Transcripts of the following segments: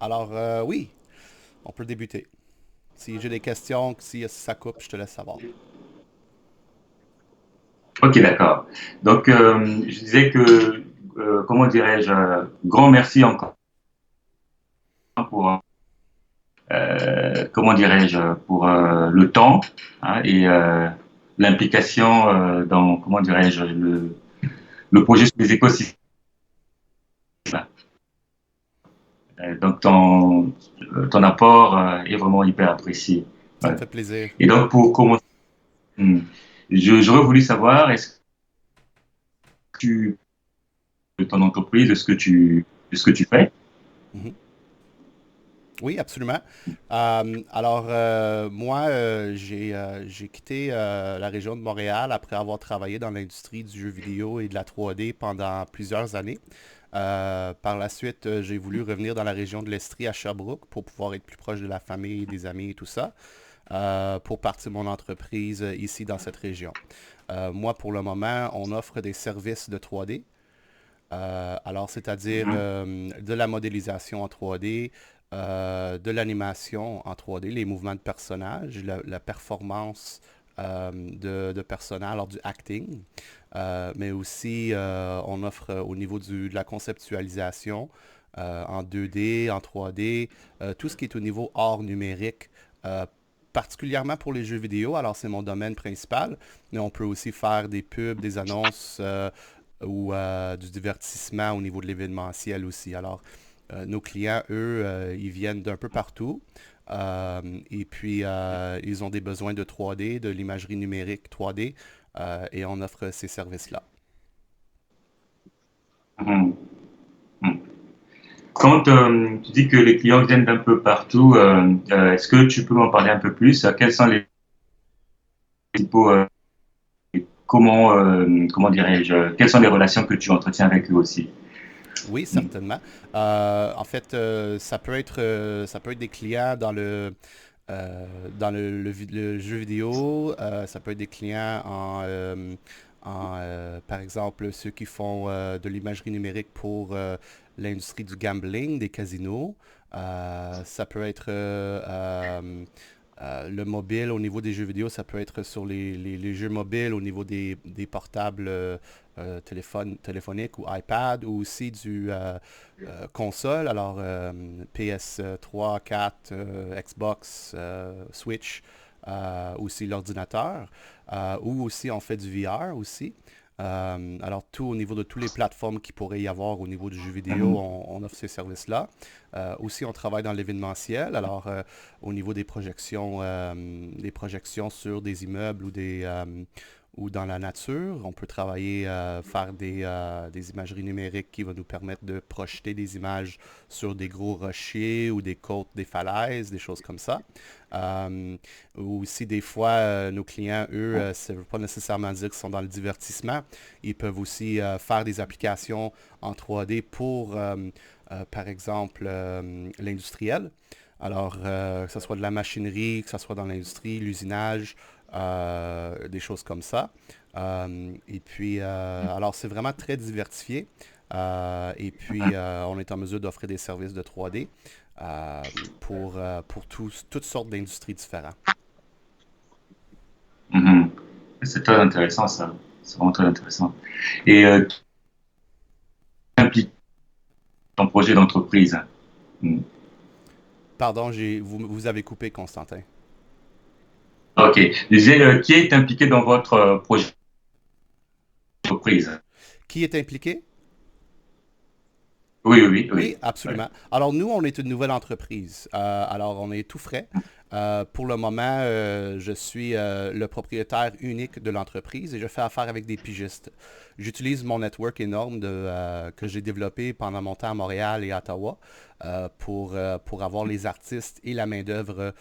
Alors, oui, on peut débuter. Si j'ai des questions, si ça coupe, je te laisse savoir. Ok, d'accord. Donc, je disais que, comment dirais-je, grand merci encore pour, comment dirais-je, pour le temps, hein, et l'implication dans, comment dirais-je, le projet sur les écosystèmes. Donc, ton apport est vraiment hyper apprécié. Ça me Ouais. fait plaisir. Et donc, pour commencer, hmm, j'aurais voulu savoir, est-ce que tu, de ton entreprise, de ce que tu fais? Mhm. Oui, absolument. Alors, moi, j'ai quitté la région de Montréal après avoir travaillé dans l'industrie du jeu vidéo et de la 3D pendant plusieurs années. Par la suite, j'ai voulu revenir dans la région de l'Estrie à Sherbrooke pour pouvoir être plus proche de la famille, des amis et tout ça, pour partir mon entreprise ici dans cette région. Moi, pour le moment, on offre des services de 3D. Alors, c'est-à-dire Mhm. de la modélisation en 3D, de l'animation en 3D, les mouvements de personnages, la performance de personnages, alors du acting, mais aussi on offre au niveau de la conceptualisation en 2D, en 3D, tout ce qui est au niveau art numérique, euh, particulièrement pour les jeux vidéo. Alors, c'est mon domaine principal, mais on peut aussi faire des pubs, des annonces ou du divertissement au niveau de l'événementiel aussi. Alors, nos clients, eux, ils viennent d'un peu partout. Et puis, ils ont des besoins de 3D, de l'imagerie numérique 3D, et on offre ces services-là. Mhm. Mhm. Quand tu dis que les clients viennent d'un peu partout, est-ce que tu peux m'en parler un peu plus? Quels sont les principaux, comment dirais-je, quelles sont les relations que tu entretiens avec eux aussi? Oui, Mm. certainement. En fait, ça peut être des clients dans le jeu vidéo. Ça peut être des clients par exemple, ceux qui font de l'imagerie numérique pour l'industrie du gambling, des casinos. Ça peut être le mobile au niveau des jeux vidéo, ça peut être sur les jeux mobiles au niveau des portables téléphoniques ou iPad ou aussi du console, alors PS3, 4, Xbox, Switch, aussi l'ordinateur, ou aussi on fait du VR aussi. Alors tout au niveau de toutes les plateformes qu'il pourrait y avoir au niveau du jeu vidéo, Mhm. on offre ces services-là. Aussi, on travaille dans l'événementiel. Alors, au niveau des projections sur des immeubles ou dans la nature, on peut travailler, faire des imageries numériques qui vont nous permettre de projeter des images sur des gros rochers ou des côtes, des falaises, des choses comme ça. Euh, ou aussi, des fois, nos clients, eux, ça ne veut pas nécessairement dire qu'ils sont dans le divertissement. Ils peuvent aussi faire des applications en 3D pour, par exemple, l'industriel. Alors, que ce soit de la machinerie, que ce soit dans l'industrie, l'usinage, des choses comme ça. Et puis, alors c'est vraiment très diversifié. Et puis, on est en mesure d'offrir des services de 3D euh, pour toutes sortes d'industries différentes. Mhm. C'est très intéressant ça. C'est vraiment très intéressant. Et qui implique ton projet d'entreprise? Mm. Pardon, vous avez coupé, Constantin. Ok. Je disais, qui est impliqué dans votre projet d'entreprise? Qui est impliqué? Oui, oui, oui, Oui, oui. Ouais. absolument. Alors nous, on est une nouvelle entreprise. Alors on est tout frais. Pour le moment, je suis le propriétaire unique de l'entreprise et je fais affaire avec des pigistes. J'utilise mon network énorme que j'ai développé pendant mon temps à Montréal et à Ottawa pour avoir les artistes et la main-d'œuvre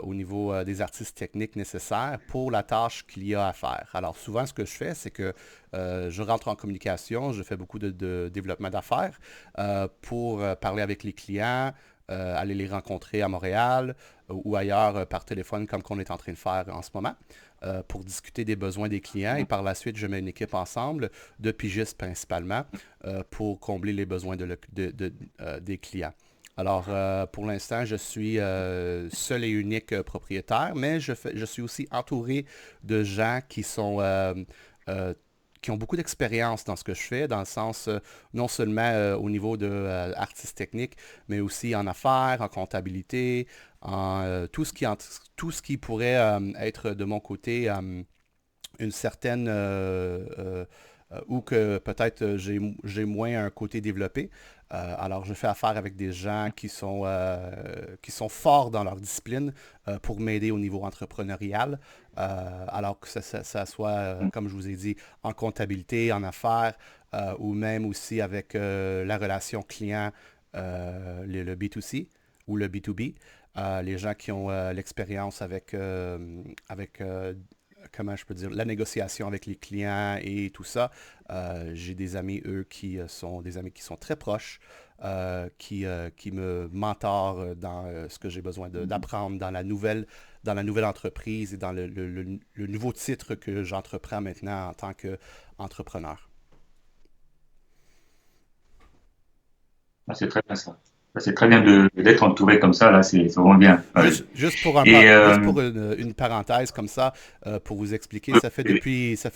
au niveau des artistes techniques nécessaires pour la tâche qu'il y a à faire. Alors souvent, ce que je fais, c'est que je rentre en communication, je fais beaucoup de développement d'affaires pour parler avec les clients, aller les rencontrer à Montréal ou ailleurs par téléphone comme qu'on est en train de faire en ce moment, pour discuter des besoins des clients et par la suite, je mets une équipe ensemble de pigistes principalement pour combler les besoins des clients. Alors, pour l'instant, je suis seul et unique propriétaire, mais je suis aussi entouré de gens euh, qui ont beaucoup d'expérience dans ce que je fais, dans le sens non seulement au niveau de artiste technique, mais aussi en affaires, en comptabilité, en tout ce qui pourrait être de mon côté une certaine ou que peut-être j'ai moins un côté développé. Alors, je fais affaire avec des gens qui sont forts dans leur discipline pour m'aider au niveau entrepreneurial. Alors que ça soit, comme je vous ai dit, en comptabilité, en affaires, ou même aussi avec la relation client, le B2C ou le B2B. Les gens qui ont l'expérience avec comment je peux dire, la négociation avec les clients et tout ça. J'ai des amis, eux, qui sont des amis qui sont très proches, qui me mentorent dans ce que j'ai besoin d'apprendre dans la nouvelle entreprise et dans le nouveau titre que j'entreprends maintenant en tant qu'entrepreneur. Ah, c'est très bien ça. Ça, c'est très bien d'être entouré comme ça, là, c'est vraiment bien. Ouais. Et Juste pour une parenthèse comme ça, pour vous expliquer, oui, ça fait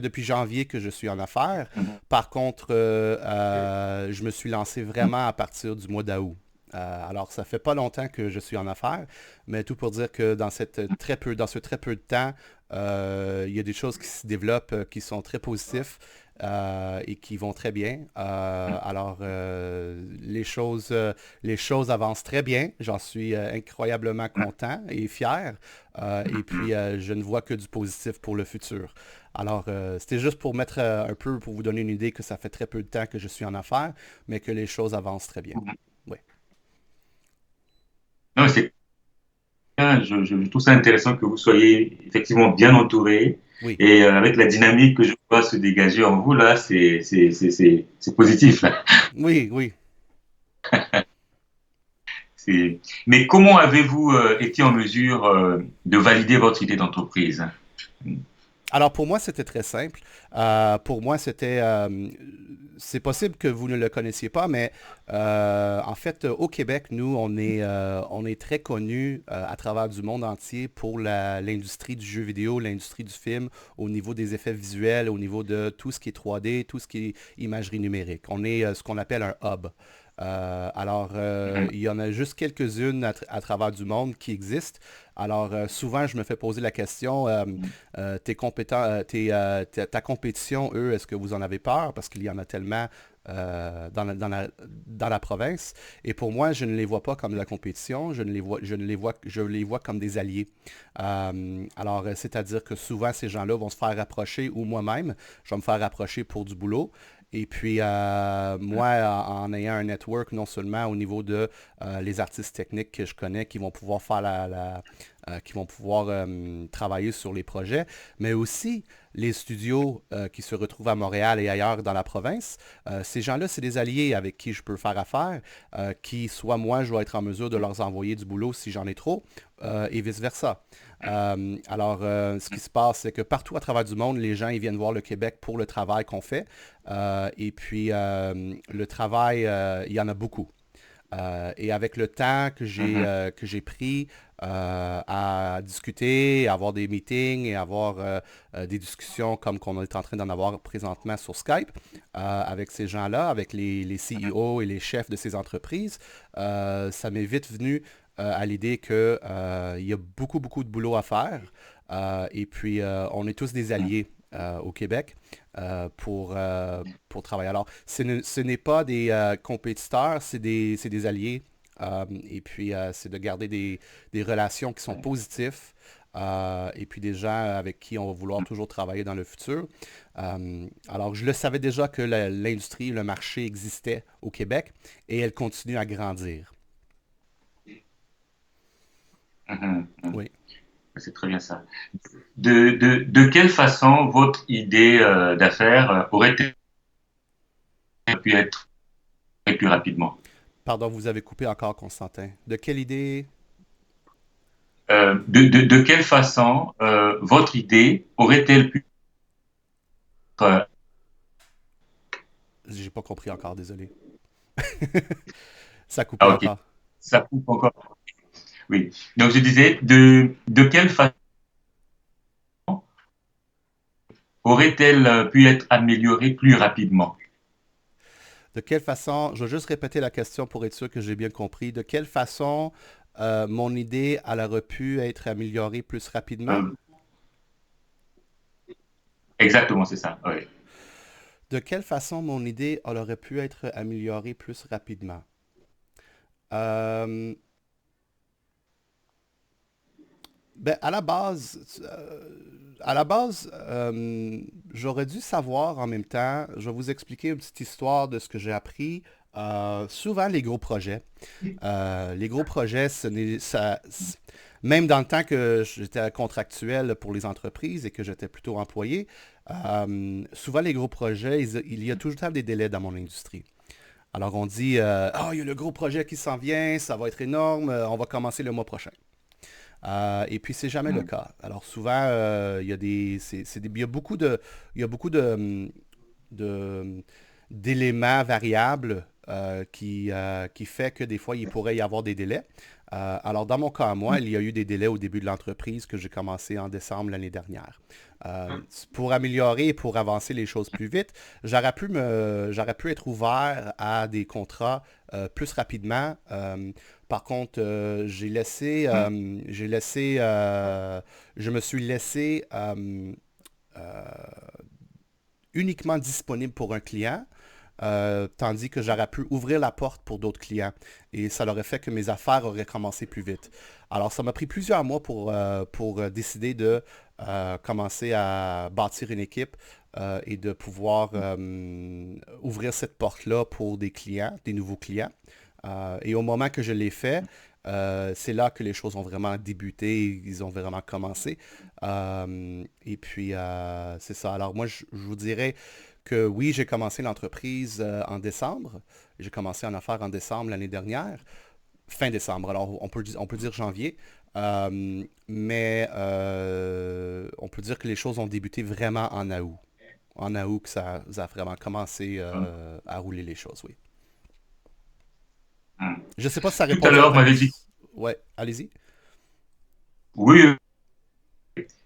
depuis janvier que je suis en affaires. mhm. Par contre, je me suis lancé vraiment à partir du mois d'août. Alors, ça fait pas longtemps que je suis en affaires, mais tout pour dire que dans ce très peu de temps, il y a des choses qui se développent qui sont très positives et qui vont très bien. Alors, les choses avancent très bien. J'en suis incroyablement content et fier. Et puis, je ne vois que du positif pour le futur. Alors, c'était juste pour mettre un peu, pour vous donner une idée que ça fait très peu de temps que je suis en affaires, mais que les choses avancent très bien. Oui. Non, c'est bien. Je trouve ça intéressant que vous soyez effectivement bien entouré Oui. et avec la dynamique que je vois se dégager en vous, là, c'est positif, là. Oui, oui. Mais comment avez-vous été en mesure de valider votre idée d'entreprise? Alors pour moi, c'était très simple. Pour moi, c'est possible que vous ne le connaissiez pas, mais en fait, au Québec, nous, on est très connus à travers du monde entier pour l'industrie du jeu vidéo, l'industrie du film, au niveau des effets visuels, au niveau de tout ce qui est 3D, tout ce qui est imagerie numérique. On est ce qu'on appelle un hub. Il y en a juste quelques-unes à travers du monde qui existent. Alors, souvent, je me fais poser la question, ta compétition, eux, est-ce que vous en avez peur? Parce qu'il y en a tellement dans la province. Et pour moi, je ne les vois pas comme de la compétition, je les vois comme des alliés. C'est-à-dire que souvent, ces gens-là vont se faire rapprocher, ou moi-même, je vais me faire rapprocher pour du boulot. Et puis, moi, en ayant un network, non seulement au niveau de les artistes techniques que je connais qui vont pouvoir faire qui vont pouvoir travailler sur les projets, mais aussi les studios qui se retrouvent à Montréal et ailleurs dans la province. Ces gens-là, c'est des alliés avec qui je peux faire affaire, qui, soit moi, je vais être en mesure de leur envoyer du boulot si j'en ai trop, et vice-versa. Ce qui se passe, c'est que partout à travers du monde, les gens ils viennent voir le Québec pour le travail qu'on fait. Le travail, il y en a beaucoup. Et avec le temps Mhm. que j'ai pris à discuter, à avoir des meetings et avoir des discussions comme qu'on est en train d'en avoir présentement sur Skype avec ces gens-là, avec les CEO et les chefs de ces entreprises, ça m'est vite venu à l'idée qu'il y a beaucoup de boulot à faire. On est tous des alliés au Québec pour travailler. Alors, ce n'est pas des compétiteurs, c'est des alliés. C'est de garder des relations qui sont positives. Et puis des gens avec qui on va vouloir toujours travailler dans le futur. Alors, je le savais déjà que l'industrie, le marché existait au Québec et elle continue à grandir. Mhm. Mhm. Oui. C'est très bien ça. De quelle façon votre idée d'affaires aurait-elle pu être faite plus rapidement? Pardon, vous avez coupé encore, Constantin. De quelle idée? De quelle façon votre idée aurait-elle pu être... J'ai pas compris encore, désolé. Ça a coupé ah, ok. encore. Ça coupe encore. Oui. Donc je disais, de quelle façon aurait-elle pu être améliorée plus rapidement? De quelle façon, je vais juste répéter la question pour être sûr que j'ai bien compris. De quelle façon mon idée elle aurait pu être améliorée plus rapidement? Euh, Exactement, c'est ça. Oui. De quelle façon mon idée elle aurait pu être améliorée plus rapidement? Euh, ben, j'aurais dû savoir en même temps. Je vais vous expliquer une petite histoire de ce que j'ai appris. Souvent, les gros projets, même dans le temps que j'étais contractuel pour les entreprises et que j'étais plutôt employé, souvent les gros projets, il y a toujours des délais dans mon industrie. Alors on dit, ah, il y a le gros projet qui s'en vient, ça va être énorme, on va commencer le mois prochain. Et puis c'est jamais le Mm. cas. Alors souvent, il y a il y a beaucoup de- d'éléments variables qui fait que des fois, il pourrait y avoir des délais. Alors, dans mon cas à moi, il y a eu des délais au début de l'entreprise que j'ai commencé en décembre l'année dernière. Pour améliorer et pour avancer les choses plus vite, j'aurais pu être ouvert à des contrats plus rapidement. Par contre, je me suis laissé euh, uniquement disponible pour un client, tandis que j'aurais pu ouvrir la porte pour d'autres clients. Et ça aurait fait que mes affaires auraient commencé plus vite. Alors, ça m'a pris plusieurs mois pour décider de commencer à bâtir une équipe et de pouvoir ouvrir cette porte-là pour des clients, des nouveaux clients. Et au moment que je l'ai fait, c'est là que les choses ont vraiment débuté, ils ont vraiment commencé. Et puis, c'est ça. Alors moi, je vous dirais que oui, j'ai commencé l'entreprise en décembre. J'ai commencé en affaires en décembre l'année dernière, fin décembre. Alors, on peut dire janvier. Mais on peut dire que les choses ont débuté vraiment en août. En août que ça a vraiment commencé à rouler les choses, oui. Mm. Je ne sais pas si ça Tout à répondait à l'heure, vous ta m'avez dit, question. Ouais, allez-y. oui,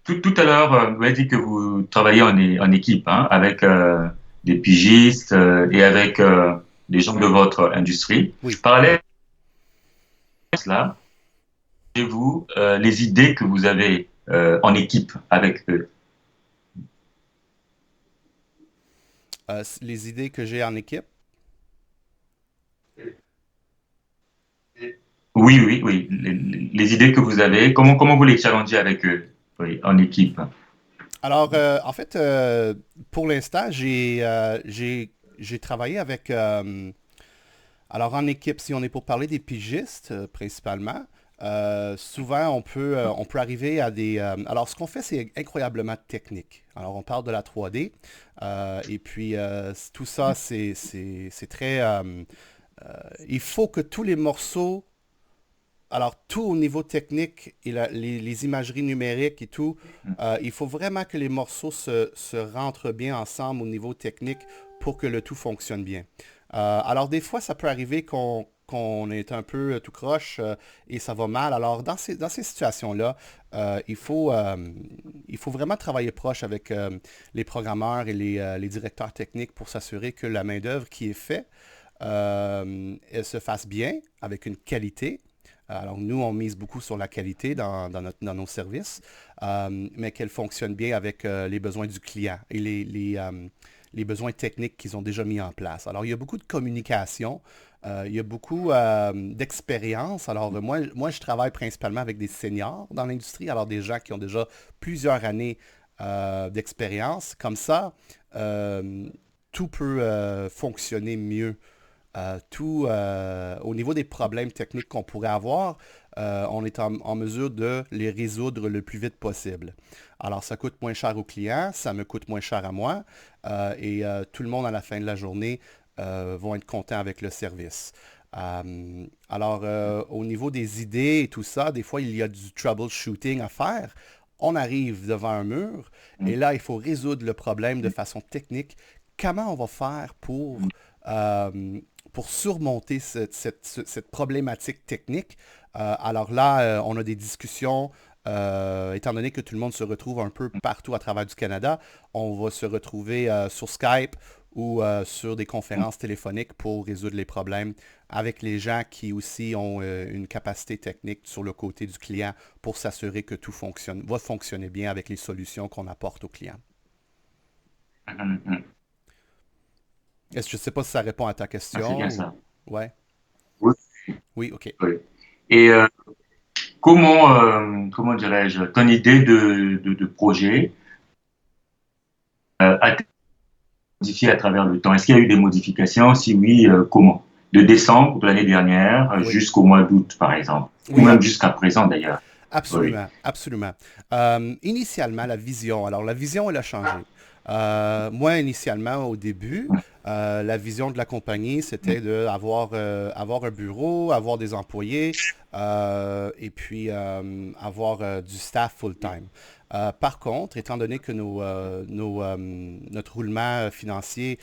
tout à l'heure, vous m'avez dit que vous travaillez en équipe, hein, avec des pigistes et avec des gens de votre industrie. Oui. Parallèle à cela, vous les idées que vous avez en équipe avec eux. Les idées que j'ai en équipe. Oui, oui, oui. Les idées que vous avez, comment vous les challengez avec eux, oui, en équipe. Alors, en fait, pour l'instant, j'ai travaillé avec... alors, en équipe, si on est pour parler des pigistes, principalement, souvent, on peut arriver à des... alors, ce qu'on fait, c'est incroyablement technique. Alors, on parle de la 3D, et puis tout ça, c'est très... il faut que tous les morceaux alors, tout au niveau technique et les imageries numériques et tout, il faut vraiment que les morceaux se rentrent bien ensemble au niveau technique pour que le tout fonctionne bien. Alors, des fois, ça peut arriver qu'on est un peu tout croche et ça va mal. Alors, dans ces situations-là, il faut vraiment travailler proche avec les programmeurs et les directeurs techniques pour s'assurer que la main-d'œuvre qui est faite, elle se fasse bien, avec une qualité. Alors, nous, on mise beaucoup sur la qualité dans nos services, mais qu'elle fonctionne bien avec les besoins du client et les besoins techniques qu'ils ont déjà mis en place. Alors, il y a beaucoup de communication, il y a beaucoup d'expérience. Alors, moi, je travaille principalement avec des seniors dans l'industrie, alors des gens qui ont déjà plusieurs années d'expérience. Comme ça, euh, tout peut fonctionner mieux au niveau des problèmes techniques qu'on pourrait avoir, on est en mesure de les résoudre le plus vite possible. Alors, ça coûte moins cher au client, ça me coûte moins cher à moi, et tout le monde à la fin de la journée vont être contents avec le service. Alors, au niveau des idées et tout ça, des fois, il y a du troubleshooting à faire. On arrive devant un mur et là, il faut résoudre le problème de façon technique. Comment on va faire pour pour surmonter cette problématique technique. Alors là, on a des discussions, étant donné que tout le monde se retrouve un peu partout à travers du Canada, on va se retrouver sur Skype ou sur des conférences téléphoniques pour résoudre les problèmes avec les gens qui aussi ont une capacité technique sur le côté du client pour s'assurer que tout va fonctionner bien avec les solutions qu'on apporte au client. Mhm, mhm. Je ne sais pas si ça répond à ta Ah, c'est question bien ou... ça. Ouais. Oui, Oui, OK. oui. Et comment dirais-je, ton idée de projet a-t-elle modifié à travers le temps? Est-ce qu'il y a eu des modifications? Si oui, comment? De décembre de l'année dernière Oui. jusqu'au mois d'août, par exemple, ou Oui, même jusqu'à présent d'ailleurs. Oui. absolument, absolument. Initialement, la vision. Alors, la vision, elle a changé. Moi, initialement, au début, la vision de la compagnie, c'était d'avoir avoir un bureau, avoir des employés et puis avoir du staff full-time. Par contre, étant donné que notre roulement financier,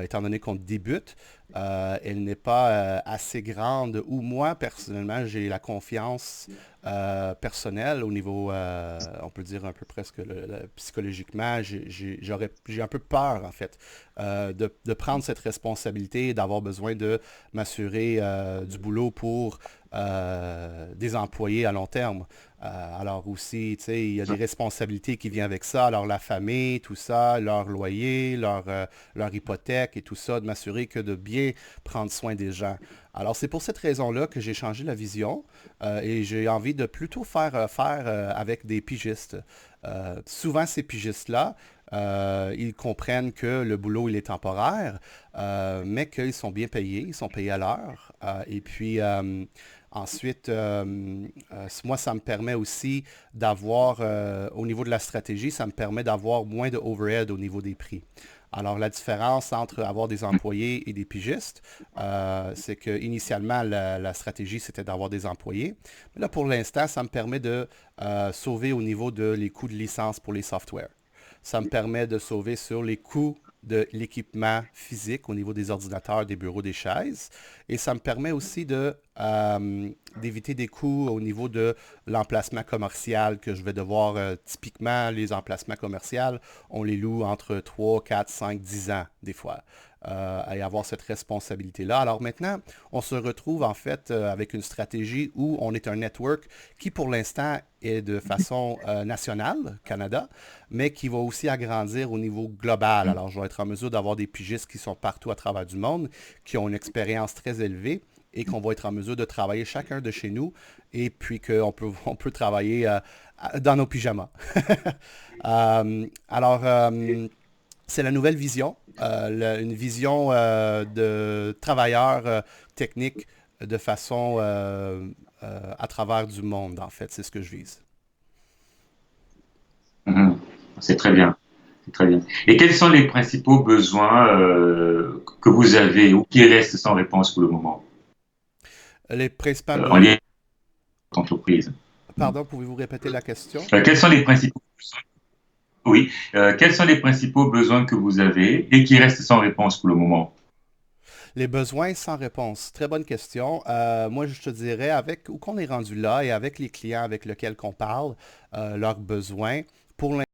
étant donné qu'on débute, elle n'est pas assez grande, ou moi, personnellement, j'ai la confiance personnelle au niveau, on peut dire un peu presque psychologiquement, j'ai un peu peur, en fait, de prendre cette responsabilité et d'avoir besoin de m'assurer du boulot pour des employés à long terme. Alors aussi, tu sais, il y a des responsabilités qui viennent avec ça. Alors la famille, tout ça, leur loyer, leur hypothèque et tout ça, de m'assurer que de bien prendre soin des gens. Alors c'est pour cette raison-là que j'ai changé la vision et j'ai envie de plutôt faire affaire avec des pigistes. Souvent, ces pigistes-là, ils comprennent que le boulot, il est temporaire, mais qu'ils sont bien payés, ils sont payés à l'heure. Et puis, ensuite, moi, ça me permet aussi d'avoir, au niveau de la stratégie, ça me permet d'avoir moins de overhead au niveau des prix. Alors, la différence entre avoir des employés et des pigistes, c'est que initialement la stratégie, c'était d'avoir des employés. Mais là, pour l'instant, ça me permet de sauver au niveau de les coûts de licence pour les softwares. Ça me permet de sauver sur les coûts de l'équipement physique au niveau des ordinateurs, des bureaux, des chaises. Et ça me permet aussi d'éviter des coûts au niveau de l'emplacement commercial que je vais devoir, typiquement, les emplacements commerciaux, on les loue entre 3, 4, 5, 10 ans des fois. Et avoir cette responsabilité-là. Alors maintenant, on se retrouve en fait avec une stratégie où on est un network qui pour l'instant est de façon nationale, Canada, mais qui va aussi agrandir au niveau global. Alors je vais être en mesure d'avoir des pigistes qui sont partout à travers du monde, qui ont une expérience très élevée et qu'on va être en mesure de travailler chacun de chez nous et puis on peut travailler dans nos pyjamas. Alors, c'est la nouvelle vision, une vision de travailleurs techniques de façon à travers du monde, en fait. C'est ce que je vise. Mhm. C'est très bien. C'est très bien. Et quels sont les principaux besoins que vous avez ou qui restent sans réponse pour le moment Les principaux en lien besoins... avec votre entreprise? Pardon, pouvez-vous répéter la question? Quels sont les principaux Oui, quels sont les principaux besoins que vous avez et qui restent sans réponse pour le moment? Les besoins sans réponse. Très bonne question. Moi, je te dirais, avec où qu'on est rendu là et avec les clients avec lesquels on parle, leurs besoins, pour